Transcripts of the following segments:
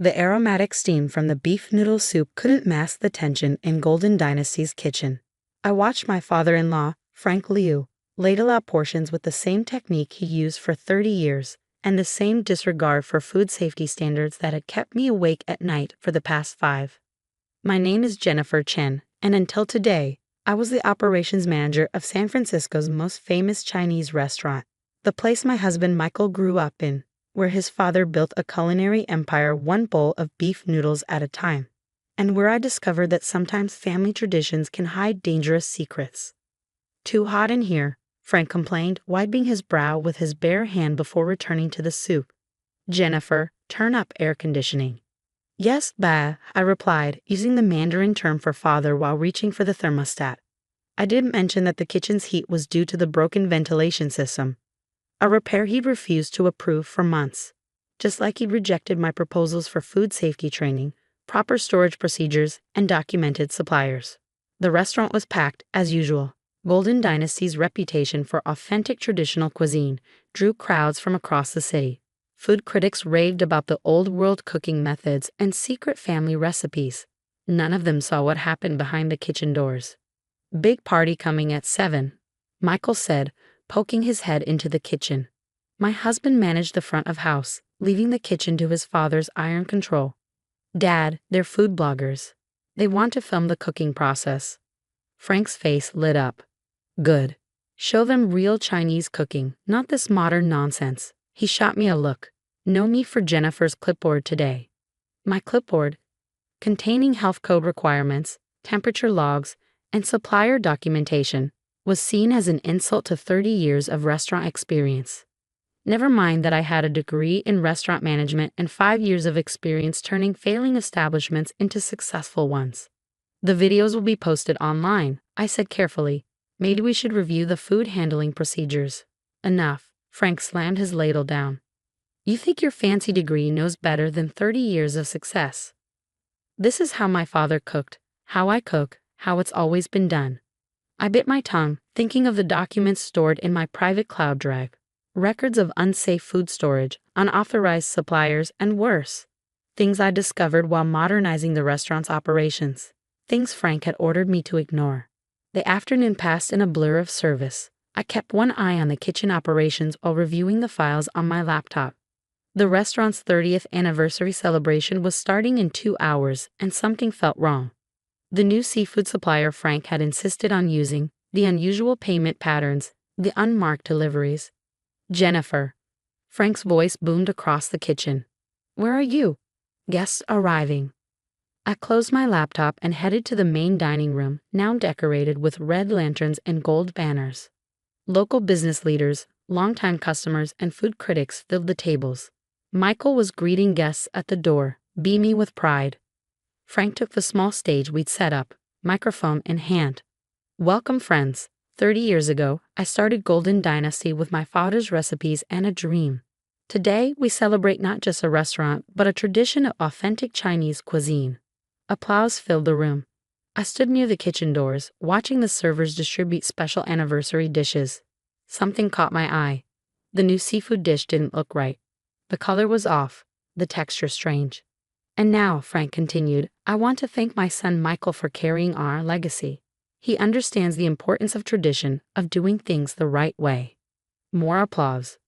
The aromatic steam from the beef noodle soup couldn't mask the tension in Golden Dynasty's kitchen. I watched my father-in-law, Frank Liu, ladle out portions with the same technique he used for 30 years, and the same disregard for food safety standards that had kept me awake at night for the past 5. My name is Jennifer Chen, and until today, I was the operations manager of San Francisco's most famous Chinese restaurant, the place my husband Michael grew up in, where his father built a culinary empire one bowl of beef noodles at a time, and where I discovered that sometimes family traditions can hide dangerous secrets. "Too hot in here," Frank complained, wiping his brow with his bare hand before returning to the soup. "Jennifer, turn up air conditioning." "Yes, ba," I replied, using the Mandarin term for father while reaching for the thermostat. I didn't mention that the kitchen's heat was due to the broken ventilation system, a repair he'd refused to approve for months, just like he'd rejected my proposals for food safety training, proper storage procedures, and documented suppliers. The restaurant was packed, as usual. Golden Dynasty's reputation for authentic traditional cuisine drew crowds from across the city. Food critics raved about the old-world cooking methods and secret family recipes. None of them saw what happened behind the kitchen doors. "Big party coming at 7, Michael said, poking his head into the kitchen. My husband managed the front of house, leaving the kitchen to his father's iron control. "Dad, they're food bloggers. They want to film the cooking process." Frank's face lit up. "Good. Show them real Chinese cooking, not this modern nonsense." He shot me a look. "No need for Jennifer's clipboard today." My clipboard, containing health code requirements, temperature logs, and supplier documentation, was seen as an insult to 30 years of restaurant experience. Never mind that I had a degree in restaurant management and 5 years of experience turning failing establishments into successful ones. "The videos will be posted online," I said carefully. "Maybe we should review the food handling procedures." "Enough." Frank slammed his ladle down. "You think your fancy degree knows better than 30 years of success. This is how my father cooked, how I cook, how it's always been done." I bit my tongue, thinking of the documents stored in my private cloud drive. Records of unsafe food storage, unauthorized suppliers, and worse. Things I discovered while modernizing the restaurant's operations. Things Frank had ordered me to ignore. The afternoon passed in a blur of service. I kept one eye on the kitchen operations while reviewing the files on my laptop. The restaurant's 30th anniversary celebration was starting in 2 hours, and something felt wrong. The new seafood supplier Frank had insisted on using, the unusual payment patterns, the unmarked deliveries. "Jennifer." Frank's voice boomed across the kitchen. "Where are you?" "Guests arriving." I closed my laptop and headed to the main dining room, now decorated with red lanterns and gold banners. Local business leaders, longtime customers, and food critics filled the tables. Michael was greeting guests at the door, beaming with pride. Frank took the small stage we'd set up, microphone in hand. "Welcome, friends. 30 years ago, I started Golden Dynasty with my father's recipes and a dream. Today, we celebrate not just a restaurant, but a tradition of authentic Chinese cuisine." Applause filled the room. I stood near the kitchen doors, watching the servers distribute special anniversary dishes. Something caught my eye. The new seafood dish didn't look right. The color was off, the texture strange. "And now," Frank continued, "I want to thank my son Michael for carrying on our legacy. He understands the importance of tradition, of doing things the right way." More applause.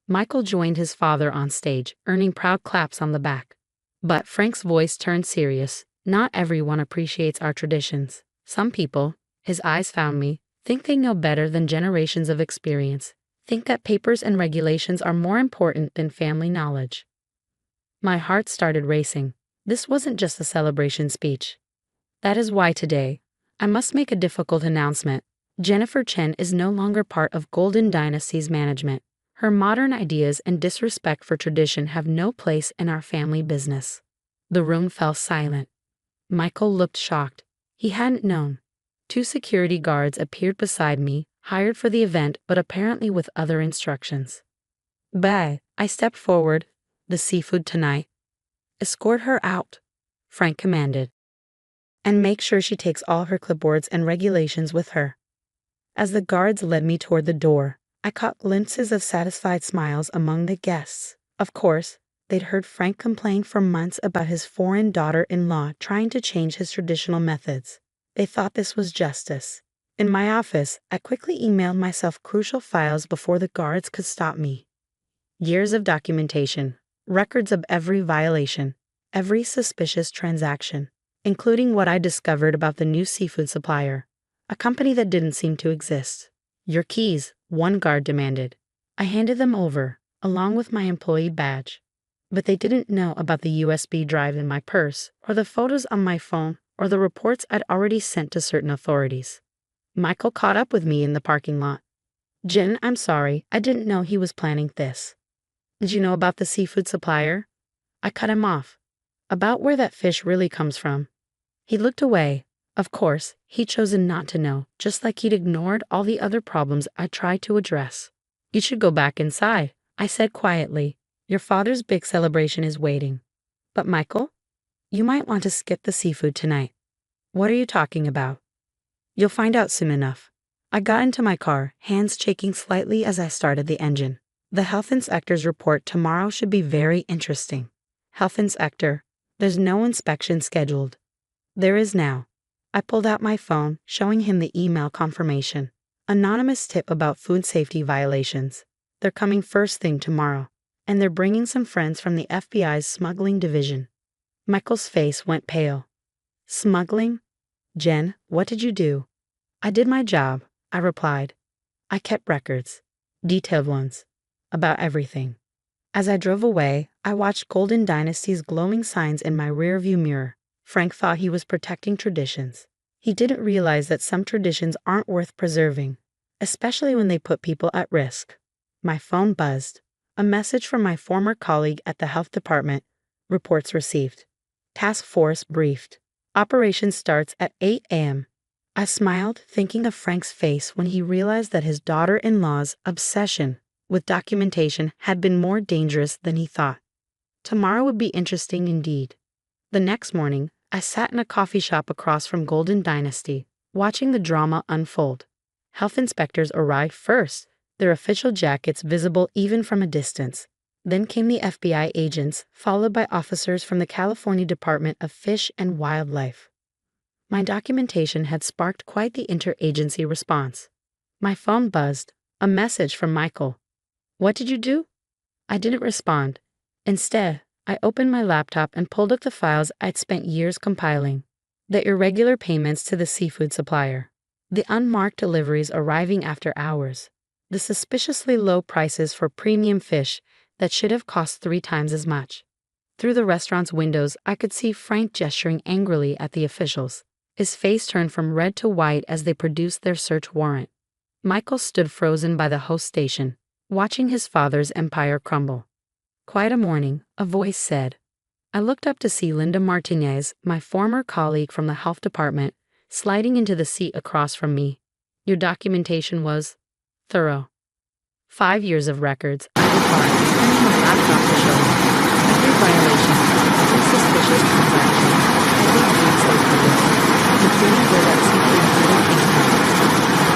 Michael joined his father on stage, earning proud claps on the back. But Frank's voice turned serious. "Not everyone appreciates our traditions. Some people," his eyes found me, "think they know better than generations of experience, think that papers and regulations are more important than family knowledge." My heart started racing. This wasn't just a celebration speech. "That is why today, I must make a difficult announcement. Jennifer Chen is no longer part of Golden Dynasty's management. Her modern ideas and disrespect for tradition have no place in our family business." The room fell silent. Michael looked shocked. He hadn't known. 2 security guards appeared beside me, hired for the event but apparently with other instructions. "Bye." I stepped forward. "The seafood tonight." "Escort her out," Frank commanded. "And make sure she takes all her clipboards and regulations with her." As the guards led me toward the door, I caught glimpses of satisfied smiles among the guests. Of course, They'd heard Frank complain for months about his foreign daughter-in-law trying to change his traditional methods. They thought this was justice. In my office, I quickly emailed myself crucial files before the guards could stop me. Years of documentation, records of every violation, every suspicious transaction, including what I discovered about the new seafood supplier, a company that didn't seem to exist. Your keys, one guard demanded. I handed them over, along with my employee badge. But they didn't know about the USB drive in my purse, or the photos on my phone, or the reports I'd already sent to certain authorities. Michael caught up with me in the parking lot. Jen, I'm sorry, I didn't know he was planning this. Did you know about the seafood supplier? I cut him off. About where that fish really comes from. He looked away. Of course, he'd chosen not to know, just like he'd ignored all the other problems I tried to address. You should go back inside, I said quietly. Your father's big celebration is waiting. But Michael, you might want to skip the seafood tonight. What are you talking about? You'll find out soon enough. I got into my car, hands shaking slightly as I started the engine. The health inspector's report tomorrow should be very interesting. Health inspector, there's no inspection scheduled. There is now. I pulled out my phone, showing him the email confirmation. Anonymous tip about food safety violations. They're coming first thing tomorrow, and they're bringing some friends from the FBI's smuggling division. Michael's face went pale. Smuggling? Jen, what did you do? I did my job, I replied. I kept records, detailed ones, about everything. As I drove away, I watched Golden Dynasty's glowing signs in my rearview mirror. Frank thought he was protecting traditions. He didn't realize that some traditions aren't worth preserving, especially when they put people at risk. My phone buzzed. A message from my former colleague at the health department. Reports received. Task force briefed. Operation starts at 8 a.m. I smiled, thinking of Frank's face when he realized that his daughter-in-law's obsession with documentation had been more dangerous than he thought. Tomorrow would be interesting indeed. The next morning, I sat in a coffee shop across from Golden Dynasty, watching the drama unfold. Health inspectors arrived first, their official jackets visible even from a distance. Then came the FBI agents, followed by officers from the California Department of Fish and Wildlife. My documentation had sparked quite the interagency response. My phone buzzed, a message from Michael. What did you do? I didn't respond. Instead, I opened my laptop and pulled up the files I'd spent years compiling. The irregular payments to the seafood supplier. The unmarked deliveries arriving after hours. The suspiciously low prices for premium fish that should have cost 3 times as much. Through the restaurant's windows, I could see Frank gesturing angrily at the officials. His face turned from red to white as they produced their search warrant. Michael stood frozen by the host station, watching his father's empire crumble. Quite a morning, a voice said. I looked up to see Linda Martinez, my former colleague from the health department, sliding into the seat across from me. Your documentation was thorough. 5 years of records, I replied, turning my laptop to show me. Every violation, every suspicious transaction, every food safety risk, including where that seafood really came from.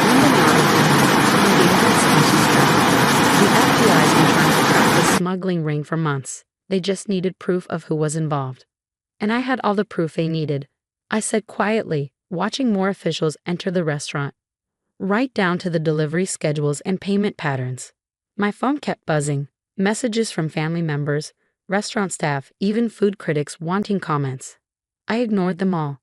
Linda nodded at me, endangered species trafficking. The FBI's been trying to crack the smuggling ring for months. They just needed proof of who was involved. And I had all the proof they needed, I said quietly, watching more officials enter the restaurant. Right down to the delivery schedules and payment patterns. My phone kept buzzing, messages from family members, restaurant staff, even food critics wanting comments. I ignored them all.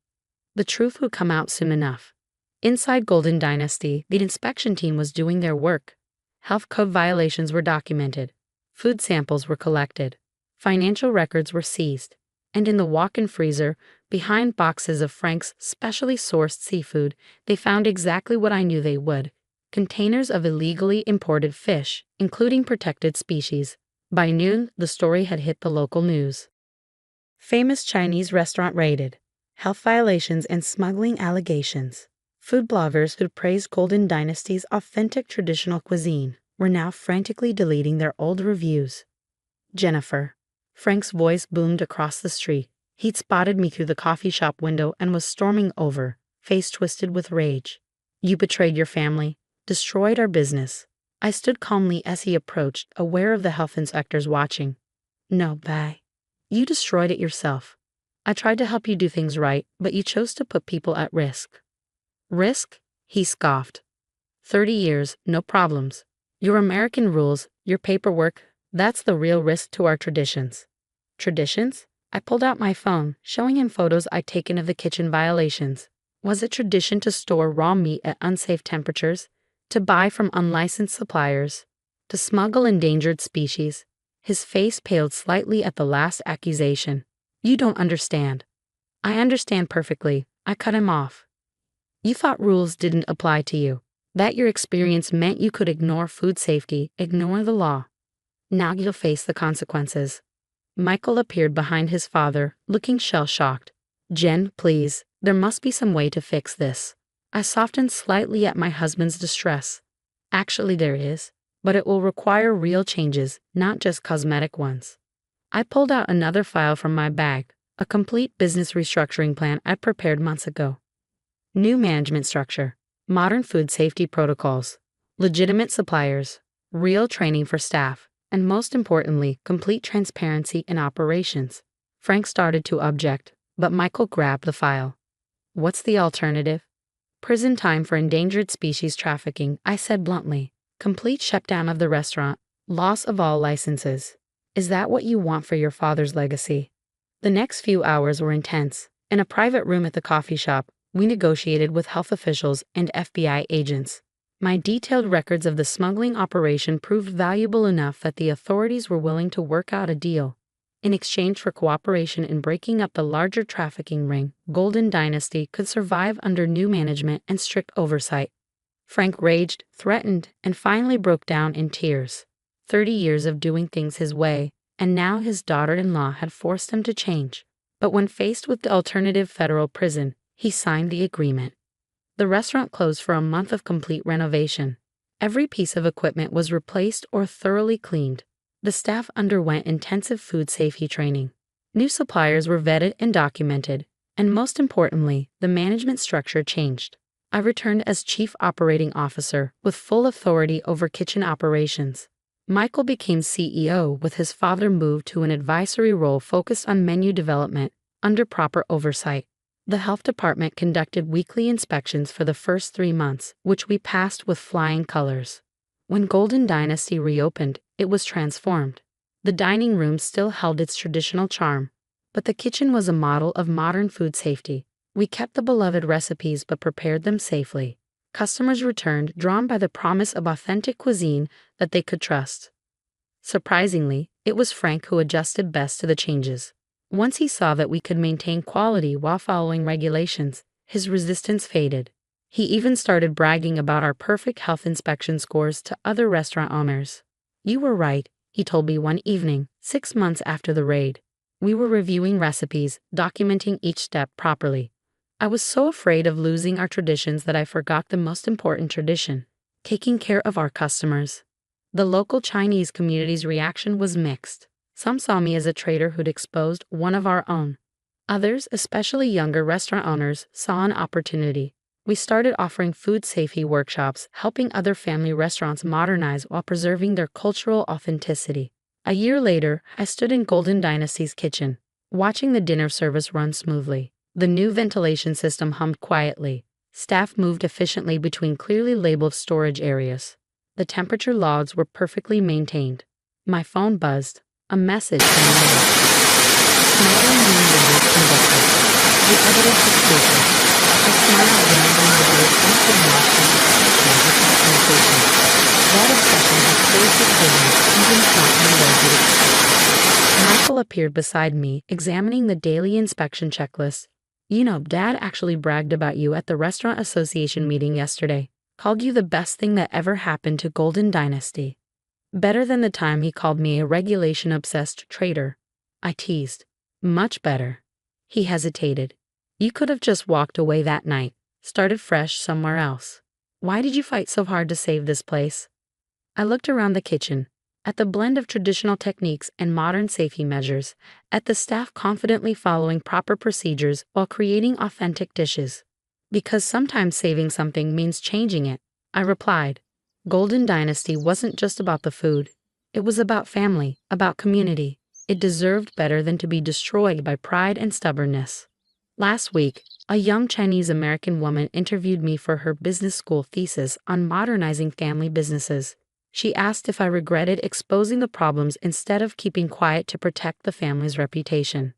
The truth would come out soon enough. Inside Golden Dynasty, the inspection team was doing their work. Health code violations were documented. Food samples were collected. Financial records were seized. And in the walk-in freezer, behind boxes of Frank's specially sourced seafood, they found exactly what I knew they would: containers of illegally imported fish, including protected species. By noon, the story had hit the local news. Famous Chinese restaurant raided. Health violations and smuggling allegations. Food bloggers who'd praised Golden Dynasty's authentic traditional cuisine were now frantically deleting their old reviews. Jennifer. Frank's voice boomed across the street. He'd spotted me through the coffee shop window and was storming over, face twisted with rage. You betrayed your family, destroyed our business. I stood calmly as he approached, aware of the health inspectors watching. No, bye. You destroyed it yourself. I tried to help you do things right, but you chose to put people at risk. Risk? He scoffed. 30 years, no problems. Your American rules, your paperwork, that's the real risk to our traditions. Traditions? I pulled out my phone, showing him photos I'd taken of the kitchen violations. Was it tradition to store raw meat at unsafe temperatures? To buy from unlicensed suppliers? To smuggle endangered species? His face paled slightly at the last accusation. You don't understand. I understand perfectly. I cut him off. You thought rules didn't apply to you. That your experience meant you could ignore food safety, ignore the law. Now you'll face the consequences. Michael appeared behind his father, looking shell-shocked. Jen, please, there must be some way to fix this. I softened slightly at my husband's distress. Actually, there is, but it will require real changes, not just cosmetic ones. I pulled out another file from my bag, a complete business restructuring plan I prepared months ago. New management structure, modern food safety protocols, legitimate suppliers, real training for staff, and most importantly, complete transparency in operations. Frank started to object, but Michael grabbed the file. What's the alternative? Prison time for endangered species trafficking, I said bluntly. Complete shutdown of the restaurant, loss of all licenses. Is that what you want for your father's legacy? The next few hours were intense. In a private room at the coffee shop, we negotiated with health officials and FBI agents. My detailed records of the smuggling operation proved valuable enough that the authorities were willing to work out a deal. In exchange for cooperation in breaking up the larger trafficking ring, Golden Dynasty could survive under new management and strict oversight. Frank raged, threatened, and finally broke down in tears. 30 years of doing things his way, and now his daughter-in-law had forced him to change. But when faced with the alternative federal prison, he signed the agreement. The restaurant closed for a month of complete renovation. Every piece of equipment was replaced or thoroughly cleaned. The staff underwent intensive food safety training. New suppliers were vetted and documented, and most importantly, the management structure changed. I returned as Chief Operating Officer with full authority over kitchen operations. Michael became CEO with his father moved to an advisory role focused on menu development, under proper oversight. The health department conducted weekly inspections for the first 3 months, which we passed with flying colors. When Golden Dynasty reopened, it was transformed. The dining room still held its traditional charm, but the kitchen was a model of modern food safety. We kept the beloved recipes but prepared them safely. Customers returned, drawn by the promise of authentic cuisine that they could trust. Surprisingly, it was Frank who adjusted best to the changes. Once he saw that we could maintain quality while following regulations, his resistance faded. He even started bragging about our perfect health inspection scores to other restaurant owners. You were right, he told me one evening, 6 months after the raid. We were reviewing recipes, documenting each step properly. I was so afraid of losing our traditions that I forgot the most important tradition, taking care of our customers. The local Chinese community's reaction was mixed. Some saw me as a traitor who'd exposed one of our own. Others, especially younger restaurant owners, saw an opportunity. We started offering food safety workshops, helping other family restaurants modernize while preserving their cultural authenticity. A year later, I stood in Golden Dynasty's kitchen, watching the dinner service run smoothly. The new ventilation system hummed quietly. Staff moved efficiently between clearly labeled storage areas. The temperature logs were perfectly maintained. My phone buzzed. A message from the mail. Smiling meaning the work conducted. The evidence is crucial. I smiled remembering the word unforgettable and obsession with documentation. That obsession has closed his business even prompting those it expected. Michael appeared beside me, examining the daily inspection checklist. You know, Dad actually bragged about you at the Restaurant Association meeting yesterday. Called you the best thing that ever happened to Golden Dynasty. Better than the time he called me a regulation-obsessed traitor. I teased. Much better. He hesitated. You could have just walked away that night, started fresh somewhere else. Why did you fight so hard to save this place? I looked around the kitchen, at the blend of traditional techniques and modern safety measures, at the staff confidently following proper procedures while creating authentic dishes. Because sometimes saving something means changing it, I replied. Golden Dynasty wasn't just about the food. It was about family, about community. It deserved better than to be destroyed by pride and stubbornness. Last week, a young Chinese American woman interviewed me for her business school thesis on modernizing family businesses. She asked if I regretted exposing the problems instead of keeping quiet to protect the family's reputation.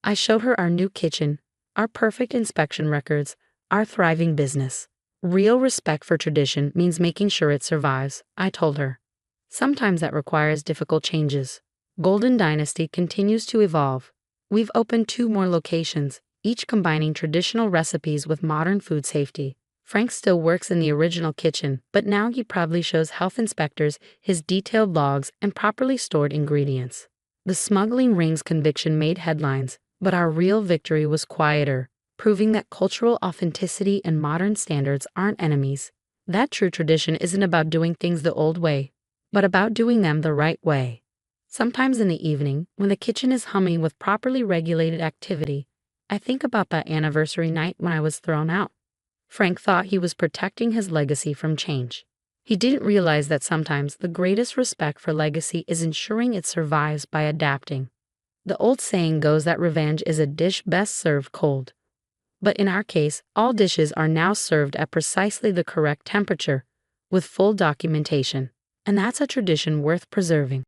I showed her our new kitchen, our perfect inspection records, our thriving business. Real respect for tradition means making sure it survives, I told her. Sometimes that requires difficult changes. Golden Dynasty continues to evolve. We've opened 2 more locations, each combining traditional recipes with modern food safety. Frank still works in the original kitchen, but now he proudly shows health inspectors his detailed logs and properly stored ingredients. The smuggling ring's conviction made headlines, but our real victory was quieter, proving that cultural authenticity and modern standards aren't enemies. That true tradition isn't about doing things the old way, but about doing them the right way. Sometimes in the evening, when the kitchen is humming with properly regulated activity, I think about that anniversary night when I was thrown out. Frank thought he was protecting his legacy from change. He didn't realize that sometimes the greatest respect for legacy is ensuring it survives by adapting. The old saying goes that revenge is a dish best served cold. But in our case, all dishes are now served at precisely the correct temperature, with full documentation. And that's a tradition worth preserving.